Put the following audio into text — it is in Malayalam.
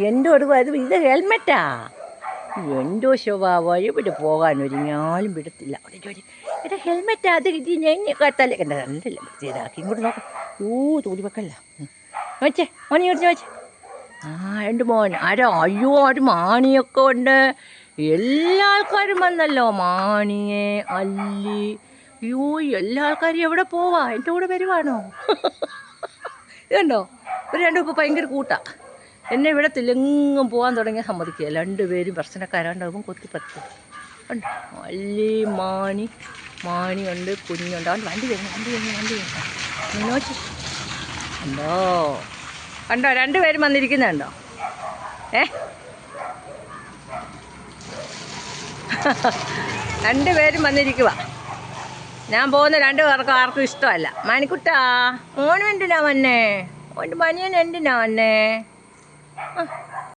എൻ്റെ കൊടുക്കും അത് ഇത് ഹെൽമെറ്റാ. എന്തോ സ്വഭാവം, എവിടെ പോകാൻ ഒരുങ്ങാലും വിടത്തില്ല. എടാ ഹെൽമെറ്റാ, അത് കിട്ടി ഞാൻ കത്തല്ലേ കണ്ട കണ്ടല്ല വൃത്തിയതാക്കി. ഇങ്ങോട്ട് നോക്കാം. തൂടി വെക്കല്ല വെച്ചേ മോനെ ഇടിച്ച് വെച്ചേ. എൻ്റെ മോൻ അയ്യോ ഒരു മാണിയൊക്കെ ഉണ്ട്. എല്ലാ ആൾക്കാരും വന്നല്ലോ. മാണിയെ അല്ലി അയ്യോ എല്ലാ ആൾക്കാരും എവിടെ പോവാ? എൻ്റെ കൂടെ വരുവാണോ? ഇതുണ്ടോ ഒരു രണ്ടും ഇപ്പോൾ ഭയങ്കര കൂട്ടാണ്. എന്നെ ഇവിടെ തിലെങ്ങും പോകാൻ തുടങ്ങിയാൽ സമ്മതിക്കുക. രണ്ടുപേരും പ്രശ്നക്കാരാണ്ടാകും കൊത്തിപ്പറ്റും. ഉണ്ട് അല്ലി മാണിയുണ്ട് കുഞ്ഞുണ്ട്. അവൻ വണ്ടി വരുന്നു. നോക്കി ഉണ്ടോ കണ്ടോ രണ്ടുപേരും വന്നിരിക്കുന്നുണ്ടോ? രണ്ടുപേരും വന്നിരിക്കുക. ഞാൻ പോകുന്ന രണ്ടു പേർക്കും ആർക്കും ഇഷ്ടമല്ല. മാണിക്കുട്ടാ മോനും എന്തിനാ വന്നേ? ഓൻ്റെ പനിയൻ എന്തിനാ വന്നേ?